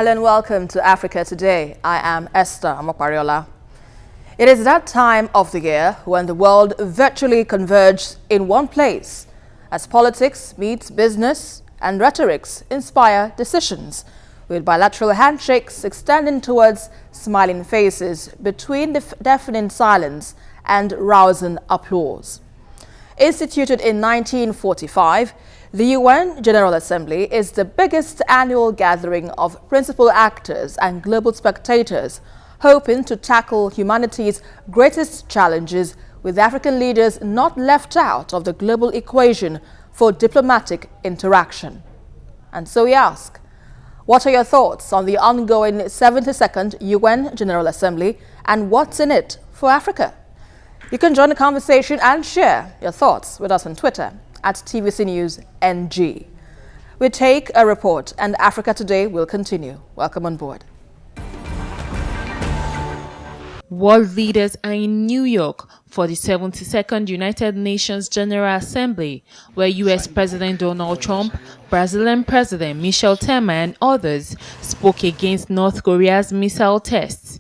Smile and welcome to Africa Today. I am Esther Amokwariola. It is that time of the year when the world virtually converges in one place as politics meets business and rhetorics inspire decisions, with bilateral handshakes extending towards smiling faces between deafening silence and rousing applause. Instituted in 1945, the UN General Assembly is the biggest annual gathering of principal actors and global spectators, hoping to tackle humanity's greatest challenges, with African leaders not left out of the global equation for diplomatic interaction. And so we ask, what are your thoughts on the ongoing 72nd UN General Assembly and what's in it for Africa? You can join the conversation and share your thoughts with us on Twitter at TVC News NG. We take a report and Africa Today will continue. Welcome on board. World leaders are in New York for the 72nd United Nations General Assembly, where U.S. President Donald Trump, Brazilian President Michel Temer and others spoke against North Korea's missile tests.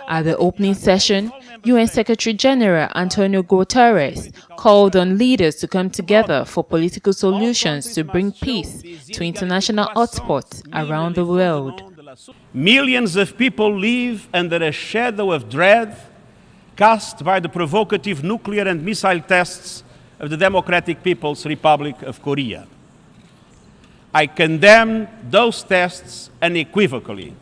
At the opening session, UN Secretary-General Antonio Guterres called on leaders to come together for political solutions to bring peace to international hotspots around the world. Millions of people live under a shadow of dread cast by the provocative nuclear and missile tests of the Democratic People's Republic of Korea. I condemn those tests unequivocally,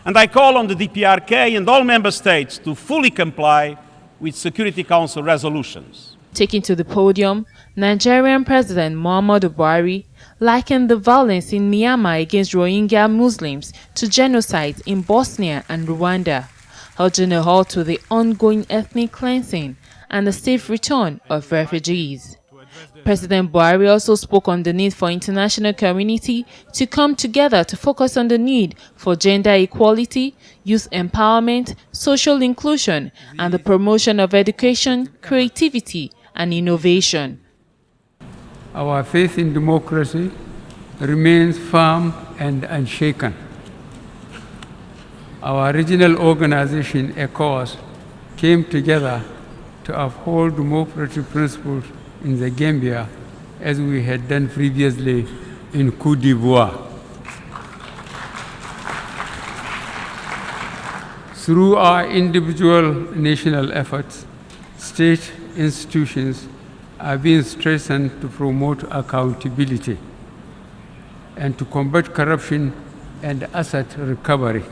and I call on the DPRK and all member states to fully comply with Security Council resolutions. Taking to the podium, Nigerian President Muhammadu Buhari likened the violence in Myanmar against Rohingya Muslims to genocide in Bosnia and Rwanda, urging a halt to the ongoing ethnic cleansing and the safe return of refugees. President Buhari also spoke on the need for international community to come together to focus on the need for gender equality, youth empowerment, social inclusion, and the promotion of education, creativity, and innovation. Our faith in democracy remains firm and unshaken. Our regional organization, ECOWAS, came together to uphold democratic principles in the Gambia as we had done previously in Côte d'Ivoire. Through our individual national efforts, state institutions are being strengthened to promote accountability and to combat corruption and asset recovery.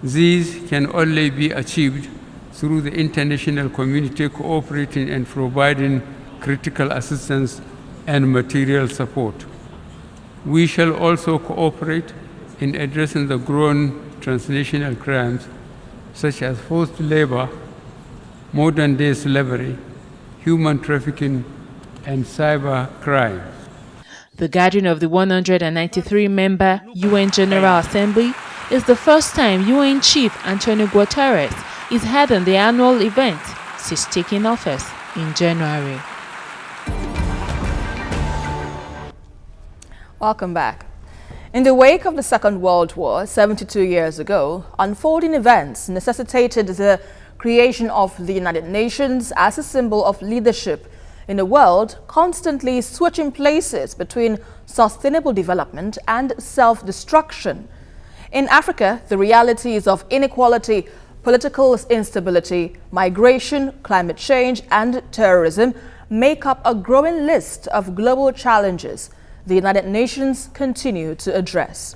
These can only be achieved through the international community cooperating and providing critical assistance and material support. We shall also cooperate in addressing the growing transnational crimes such as forced labor, modern-day slavery, human trafficking, and cyber crime. The gathering of the 193-member UN General Assembly is the first time UN Chief Antonio Guterres is heading the annual event since taking office in January. Welcome back. In the wake of the Second World War, 72 years ago, unfolding events necessitated the creation of the United Nations as a symbol of leadership in a world constantly switching places between sustainable development and self-destruction. In Africa, the realities of inequality, political instability, migration, climate change, and terrorism make up a growing list of global challenges the United Nations continue to address.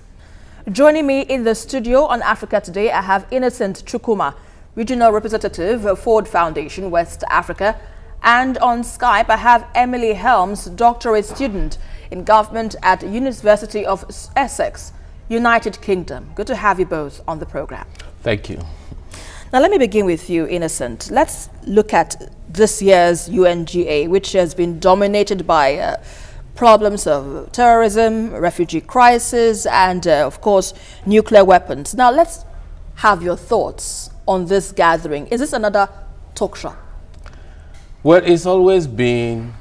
Joining me in the studio on Africa Today, I have Innocent Chukuma, Regional Representative of Ford Foundation, West Africa. And on Skype, I have Emily Helms, doctorate student in government at University of Essex, United Kingdom. Good to have you both on the program. Thank you. Now, let me begin with you, Innocent. Let's look at this year's UNGA, which has been dominated by problems of terrorism, refugee crisis, and, of course, nuclear weapons. Now, let's have your thoughts on this gathering. Is this another talk show? Well, it's always been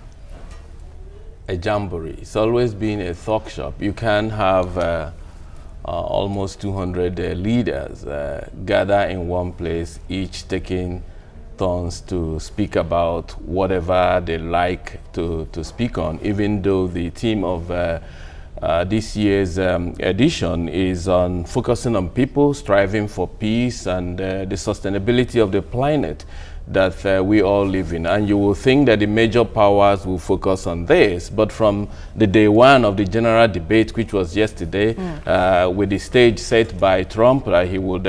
a jamboree. It's always been a talk shop. You can have almost 200 leaders gather in one place, each taking turns to speak about whatever they like to speak on, even though the theme of this year's edition is on focusing on people, striving for peace and the sustainability of the planet that we all live in. And you will think that the major powers will focus on this, but from the day one of the general debate, which was yesterday, with the stage set by Trump, he would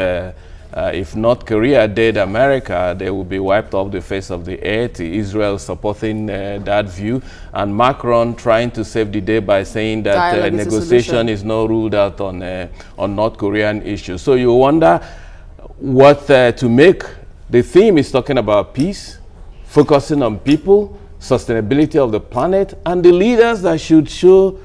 if North Korea did America, they will be wiped off the face of the earth. Israel supporting that view, and Macron trying to save the day by saying that negotiation is not ruled out on North Korean issues. So you wonder what to make. The theme is talking about peace, focusing on people, sustainability of the planet, and the leaders that should show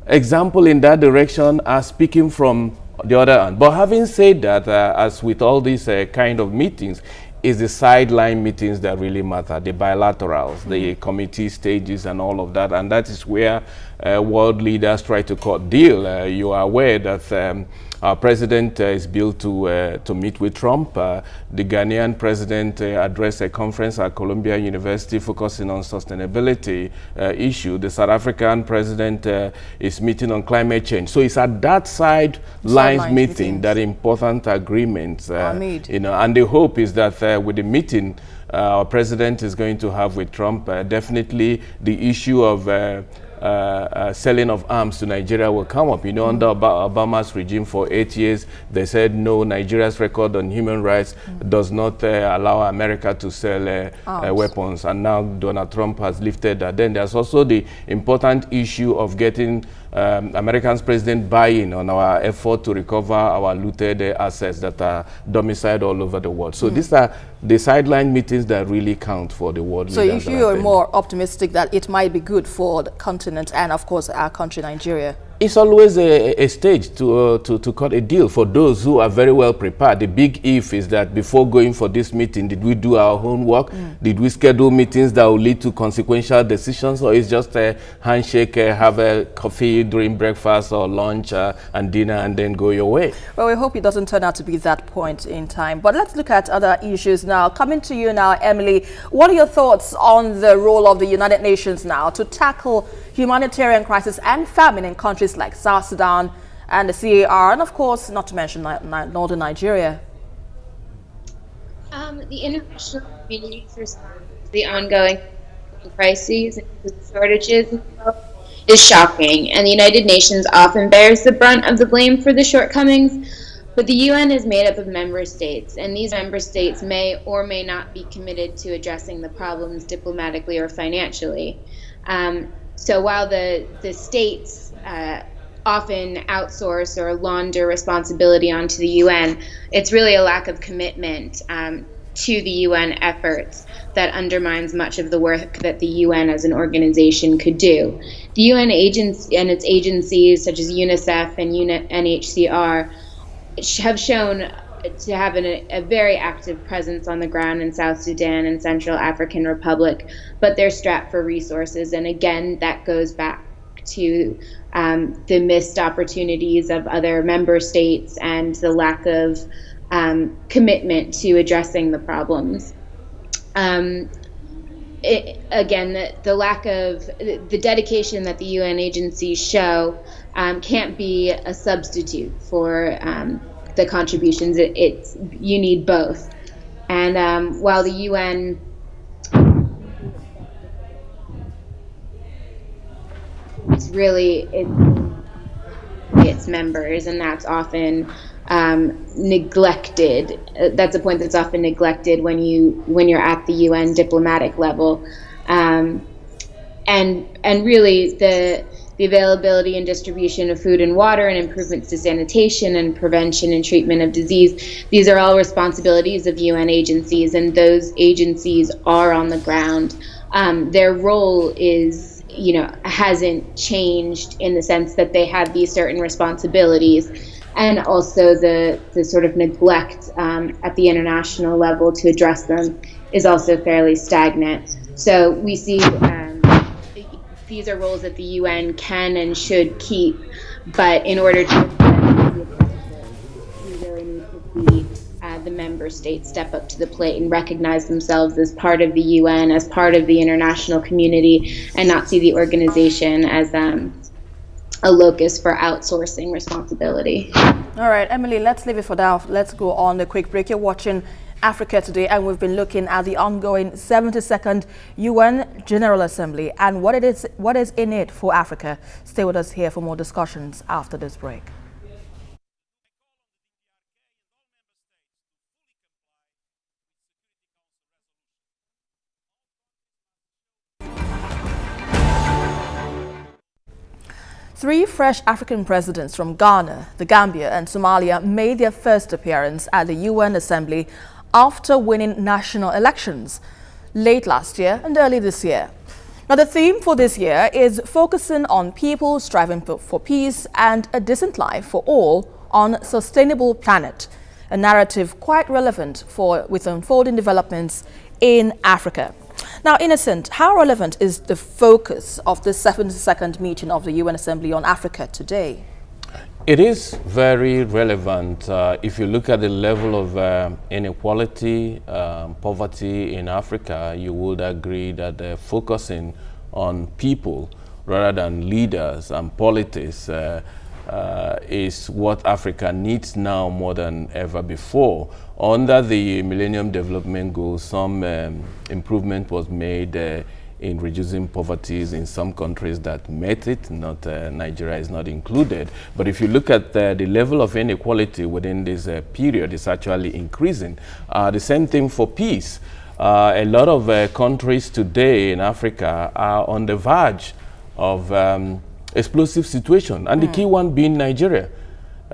example in that direction are speaking from the other hand. But having said that, as with all these kind of meetings, is the sideline meetings that really matter, the bilaterals, the committee stages and all of that. And that is where world leaders try to cut deal. You are aware that our president is billed to meet with Trump. The Ghanaian president addressed a conference at Columbia University focusing on sustainability issue. The South African president is meeting on climate change. So it's at that sidelines meeting that important agreements are made. You know, and the hope is that with the meeting our president is going to have with Trump, definitely the issue of selling of arms to Nigeria will come up. You know, under Obama's regime for 8 years, they said no, Nigeria's record on human rights does not allow America to sell weapons. And now Donald Trump has lifted that. Then there's also the important issue of getting American's president buy-in on our effort to recover our looted assets that are domiciled all over the world. So these are the sideline meetings that really count for the world leaders. So you are more optimistic that it might be good for the continent and, of course, our country, Nigeria? It's always a stage to cut a deal for those who are very well prepared. The big if is that before going for this meeting, did we do our homework? Did we schedule meetings that will lead to consequential decisions, or is just a handshake, have a coffee during breakfast or lunch and dinner and then go your way? Well, we hope it doesn't turn out to be that point in time. But let's look at other issues now. Coming to you now, Emily, what are your thoughts on the role of the United Nations now to tackle humanitarian crisis and famine in countries like South Sudan and the CAR, and of course, not to mention northern Nigeria? The international community's response to the ongoing crises and food shortages is shocking, and the United Nations often bears the brunt of the blame for the shortcomings. But the UN is made up of member states, and these member states may or may not be committed to addressing the problems diplomatically or financially. So while the states often outsource or launder responsibility onto the UN, it's really a lack of commitment to the UN efforts that undermines much of the work that the UN as an organization could do. The UN agency and its agencies such as UNICEF and UNHCR have shown to have a very active presence on the ground in South Sudan and Central African Republic, but they're strapped for resources. And again, that goes back to the missed opportunities of other member states and the lack of commitment to addressing the problems. Again, the lack of the dedication that the UN agencies show can't be a substitute for the contributions. You need both. And while the UN it's really its members, and that's often neglected. That's a point that's often neglected when you're at the UN diplomatic level, and really the availability and distribution of food and water and improvements to sanitation and prevention and treatment of disease. These are all responsibilities of UN agencies, and those agencies are on the ground. Their role hasn't changed in the sense that they have these certain responsibilities, and also the sort of neglect at the international level to address them is also fairly stagnant. So we see these are roles that the UN can and should keep, but in order to see the member states step up to the plate and recognize themselves as part of the UN, as part of the international community, and not see the organization as a locus for outsourcing responsibility. All right, Emily, let's leave it for now. Let's go on a quick break. You're watching Africa Today, and we've been looking at the ongoing 72nd UN General Assembly and what is in it for Africa. Stay with us here for more discussions after this break. Three fresh African presidents from Ghana, the Gambia and Somalia made their first appearance at the UN Assembly after winning national elections late last year and early this year. Now, the theme for this year is focusing on people striving for peace and a decent life for all on a sustainable planet, a narrative quite relevant with unfolding developments in Africa. Now, Innocent, how relevant is the focus of the 72nd meeting of the UN Assembly on Africa today? It is very relevant. If you look at the level of inequality, poverty in Africa, you would agree that focusing on people rather than leaders and politics is what Africa needs now more than ever before. Under the Millennium Development Goals, some improvement was made in reducing poverty in some countries that met it. Not Nigeria is not included. But if you look at the level of inequality within this period, it's actually increasing. The same thing for peace. A lot of countries today in Africa are on the verge of explosive situation, and the key one being Nigeria.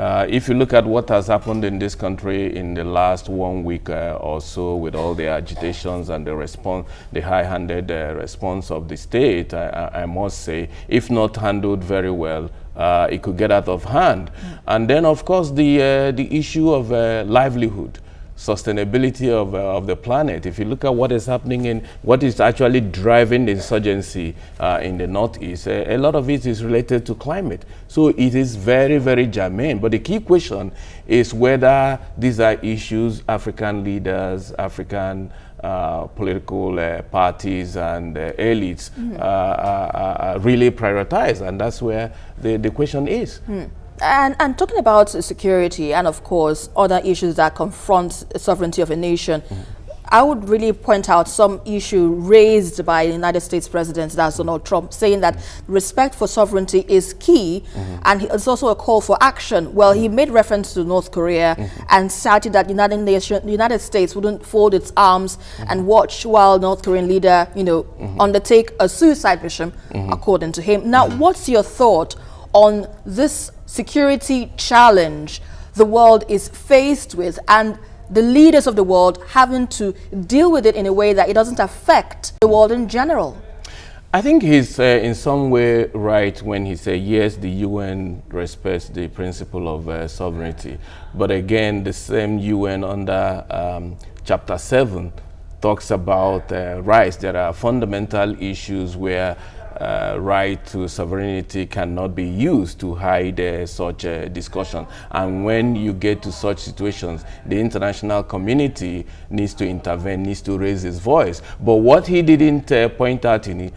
If you look at what has happened in this country in the last 1 week or so, with all the agitations and the response, the high-handed response of the state, I must say, if not handled very well, it could get out of hand. And then, of course, the issue of livelihood, sustainability of the planet. If you look at what is happening in what is actually driving the insurgency in the Northeast, a lot of it is related to climate. So it is very, very germane. But the key question is whether these are issues African leaders, African political parties and elites really prioritize. And that's where the question is. And talking about security and, of course, other issues that confront the sovereignty of a nation, I would really point out some issue raised by the United States President, that's Donald Trump, saying that respect for sovereignty is key, and it's also a call for action. Well, he made reference to North Korea and cited that the United States wouldn't fold its arms and watch while North Korean leader, undertake a suicide mission, according to him. Now, what's your thought on this security challenge the world is faced with, and the leaders of the world having to deal with it in a way that it doesn't affect the world in general? I think he's in some way right when he says, yes, the UN respects the principle of sovereignty. But again, the same UN under Chapter 7 talks about rights. There are fundamental issues where right to sovereignty cannot be used to hide such a discussion. And when you get to such situations, the international community needs to intervene, needs to raise its voice. But what he didn't point out in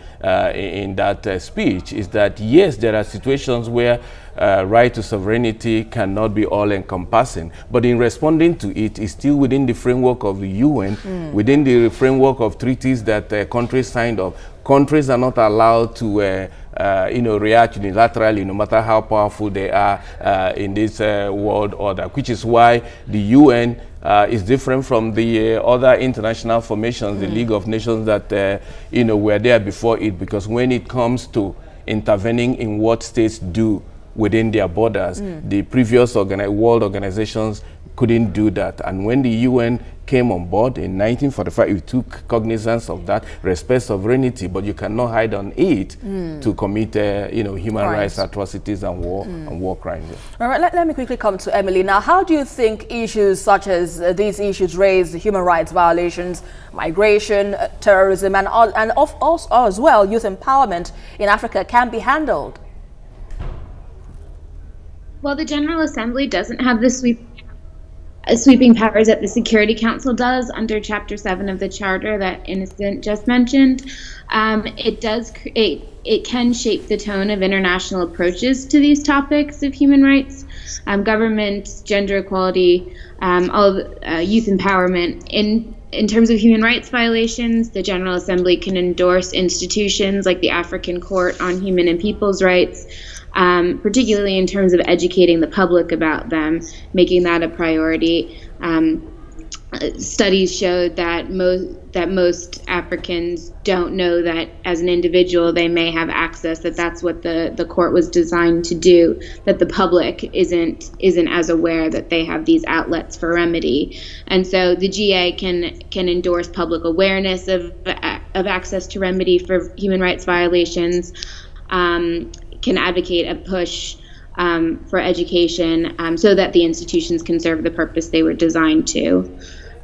that speech is that, yes, there are situations where right to sovereignty cannot be all-encompassing, but in responding to it is still within the framework of the UN, within the framework of treaties that countries signed up. Countries are not allowed to react unilaterally, no matter how powerful they are in this world order, which is why the UN is different from the other international formations, the League of Nations that were there before it, because when it comes to intervening in what states do within their borders, the previous world organizations couldn't do that. And when the UN came on board in 1945, it took cognizance of that, respect sovereignty, but you cannot hide on it to commit human rights atrocities and war crimes. All right, let me quickly come to Emily. Now, how do you think issues such as these issues raised, human rights violations, migration, terrorism, and also as well youth empowerment in Africa can be handled? Well, the General Assembly doesn't have the sweep sweeping powers that the Security Council does under Chapter 7 of the Charter that Innocent just mentioned, it can shape the tone of international approaches to these topics of human rights, government, gender equality, youth empowerment. In terms of human rights violations, the General Assembly can endorse institutions like the African Court on Human and People's Rights, particularly in terms of educating the public about them, making that a priority. Studies showed that most Africans don't know that as an individual they may have access, that's what the court was designed to do, that the public isn't as aware that they have these outlets for remedy. And so the GA can endorse public awareness of access to remedy for human rights violations, can advocate a push for education so that the institutions can serve the purpose they were designed to.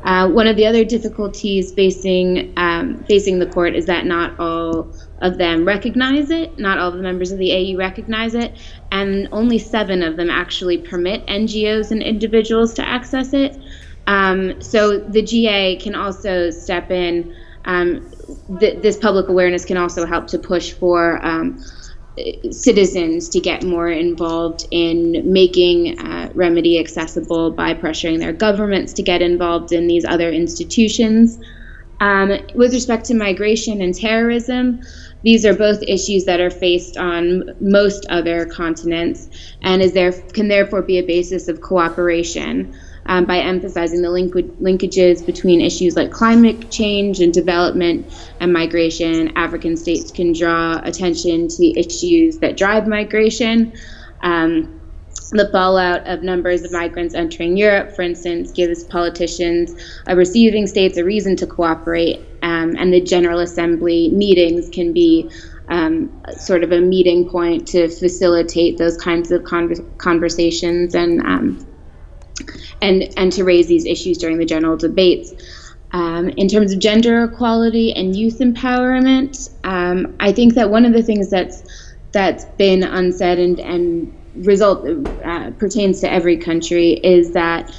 One of the other difficulties facing the court is that not all of them recognize it, not all the members of the AU recognize it, and only 7 of them actually permit NGOs and individuals to access it. So the GA can also step in. This public awareness can also help to push for citizens to get more involved in making remedy accessible by pressuring their governments to get involved in these other institutions. With respect to migration and terrorism, these are both issues that are faced on most other continents and can therefore be a basis of cooperation. By emphasizing the linkages between issues like climate change and development and migration, African states can draw attention to the issues that drive migration. The fallout of numbers of migrants entering Europe, for instance, gives politicians receiving states a reason to cooperate, and the General Assembly meetings can be sort of a meeting point to facilitate those kinds of conversations and to raise these issues during the general debates. In terms of gender equality and youth empowerment, I think that one of the things that's been unsaid and pertains to every country is that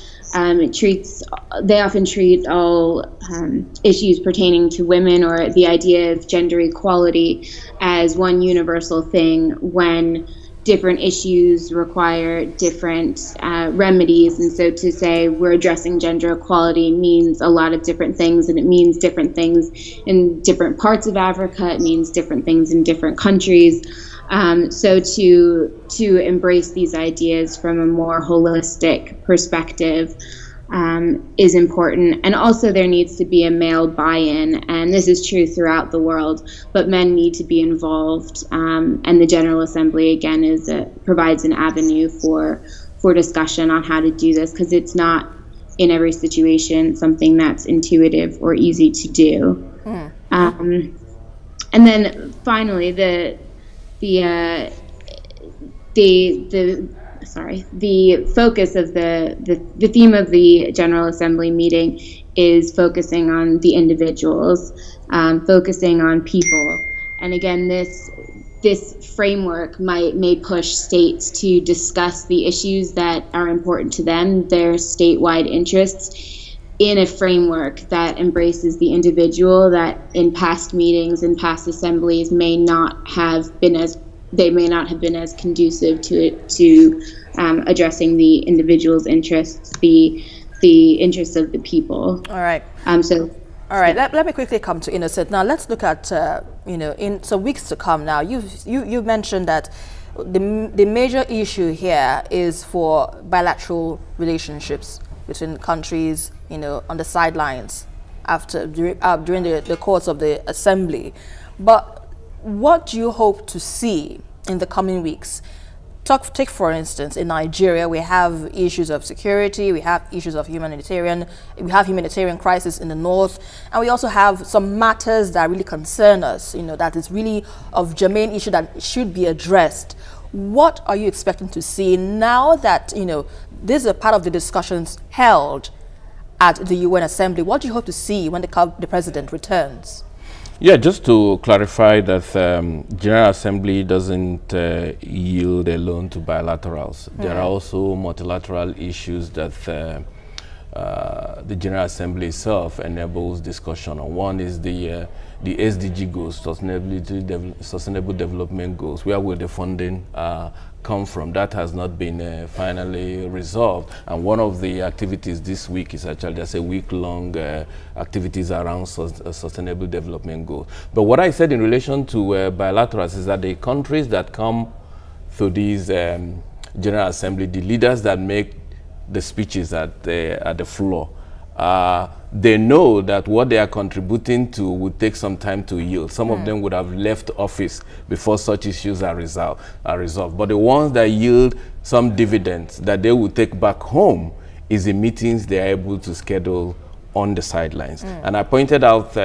they often treat all issues pertaining to women or the idea of gender equality as one universal thing when different issues require different remedies. And so to say we're addressing gender equality means a lot of different things, and it means different things in different parts of Africa. It means different things in different countries. So to embrace these ideas from a more holistic perspective is important. And also there needs to be a male buy-in, and this is true throughout the world, but men need to be involved. And the General Assembly, again, provides an avenue for discussion on how to do this, because it's not in every situation something that's intuitive or easy to do. And then finally, the focus of the theme of the General Assembly meeting is focusing on the individuals, focusing on people. And again, this framework may push states to discuss the issues that are important to them, their statewide interests, in a framework that embraces the individual, that in past meetings and past assemblies may not have been as conducive to addressing the individual's interests, the interests of the people. All right. All right. Let me quickly come to Innocent. Now let's look at in some weeks to come. Now you mentioned that the major issue here is for bilateral relationships between countries, on the sidelines during the course of the assembly. But what do you hope to see in the coming weeks? Take for instance, in Nigeria, we have issues of security, we have issues of humanitarian crisis in the north, and we also have some matters that really concern us, that is really of germane issue that should be addressed. What are you expecting to see now that, this is a part of the discussions held at the UN Assembly? What do you hope to see when the president returns? Yeah, just to clarify that General Assembly doesn't yield alone to bilaterals. There are also multilateral issues that the General Assembly itself enables discussion on. One is the SDG goals, Sustainable Development Goals. Where will the funding come from? That has not been finally resolved. And one of the activities this week is actually just a week-long activities around Sustainable Development Goals. But what I said in relation to bilaterals is that the countries that come to these General Assembly, the leaders that make the speeches at the floor, they know that what they are contributing to would take some time to yield. Some of them would have left office before such issues are resolved. But the ones that yield some dividends that they will take back home is the meetings they are able to schedule on the sidelines. And I pointed out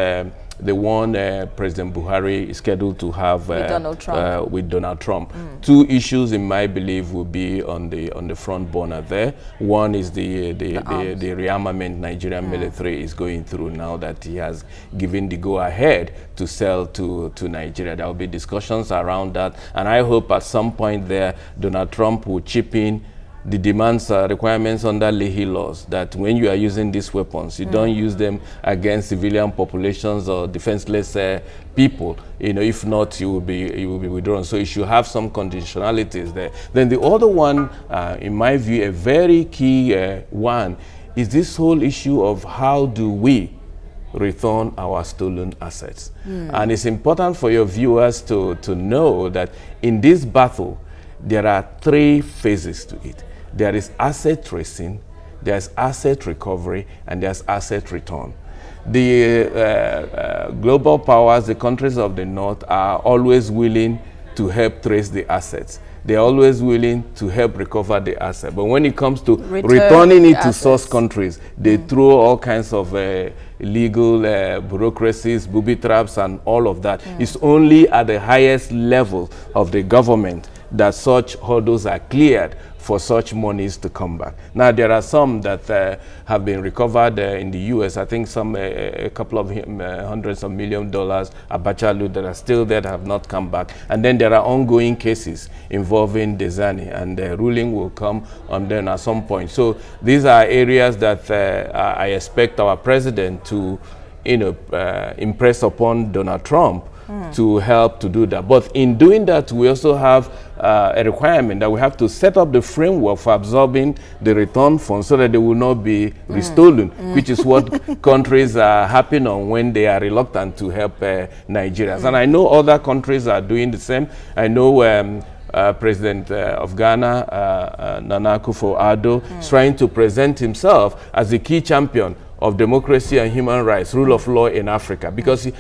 the one President Buhari is scheduled to have with Donald Trump. Two issues, in my belief, will be on the front burner there. One is the rearmament Nigerian military is going through now that he has given the go-ahead to sell to Nigeria. There will be discussions around that, and I hope at some point there Donald Trump will chip in the demands, requirements under Leahy laws, that when you are using these weapons, you don't use them against civilian populations or defenseless people. You know, if not, you will be withdrawn. So you should have some conditionalities there. Then the other one, in my view, a very key one, is this whole issue of how do we return our stolen assets. And it's important for your viewers to know that in this battle, there are three phases to it. There is asset tracing, there's asset recovery, and there's asset return. The global powers, the countries of the North, are always willing to help trace the assets. They're always willing to help recover the asset. But when it comes to returning it to source countries, they throw all kinds of legal bureaucracies, booby traps, and all of that. It's only at the highest level of the government that such hurdles are cleared for such monies to come back. Now, there are some that have been recovered in the U.S. I think some, a couple of hundreds of $1 million Abacha loot that are still there that have not come back. And then there are ongoing cases involving Desani, and the ruling will come on them at some point. So these are areas that I expect our president to, impress upon Donald Trump to help to do that. But in doing that, we also have a requirement that we have to set up the framework for absorbing the return funds so that they will not be restolen, which is what countries are happy on when they are reluctant to help Nigerians. And I know other countries are doing the same. I know President of Ghana, Nana Akufo-Addo, is trying to present himself as the key champion of democracy and human rights, rule of law in Africa, because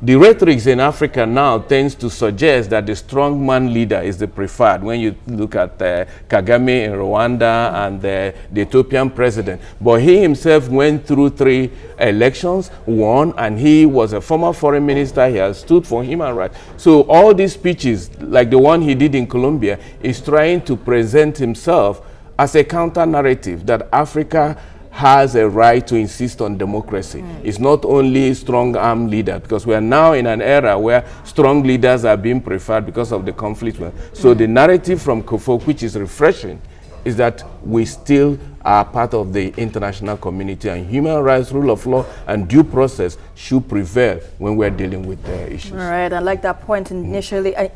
the rhetoric in Africa now tends to suggest that the strongman leader is the preferred. When you look at Kagame in Rwanda and the Ethiopian president. But he himself went through 3 elections, won, and he was a former foreign minister. He has stood for human rights. So all these speeches, like the one he did in Colombia, is trying to present himself as a counter-narrative that Africa has a right to insist on democracy. It's not only strong-arm leader, because we are now in an era where strong leaders are being preferred because of the conflict. So the narrative from Kofo, which is refreshing, is that we still are part of the international community, and human rights, rule of law, and due process should prevail when we're dealing with issues. All right, I like that point initially. I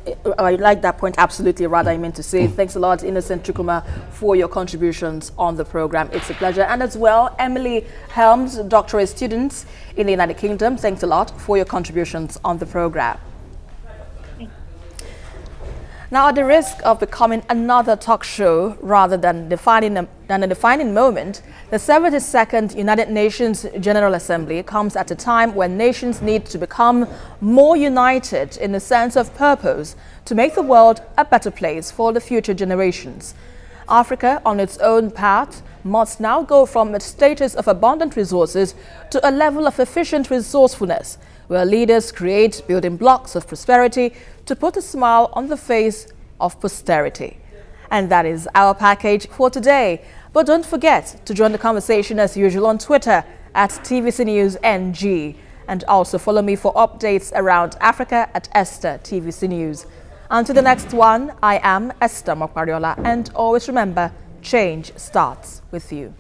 like that point absolutely, rather, I meant to say. Thanks a lot, Innocent Chukwuma, for your contributions on the program. It's a pleasure. And as well, Emily Helms, doctorate student in the United Kingdom, thanks a lot for your contributions on the program. Now, at the risk of becoming another talk show rather than a defining moment, the 72nd United Nations General Assembly comes at a time when nations need to become more united in the sense of purpose to make the world a better place for the future generations. Africa, on its own path, must now go from a status of abundant resources to a level of efficient resourcefulness, where leaders create building blocks of prosperity to put a smile on the face of posterity. And that is our package for today. But don't forget to join the conversation as usual on Twitter at TVC News NG, and also follow me for updates around Africa at Esther TVC News. Until the next one, I am Esther Mokwariola, and always remember, change starts with you.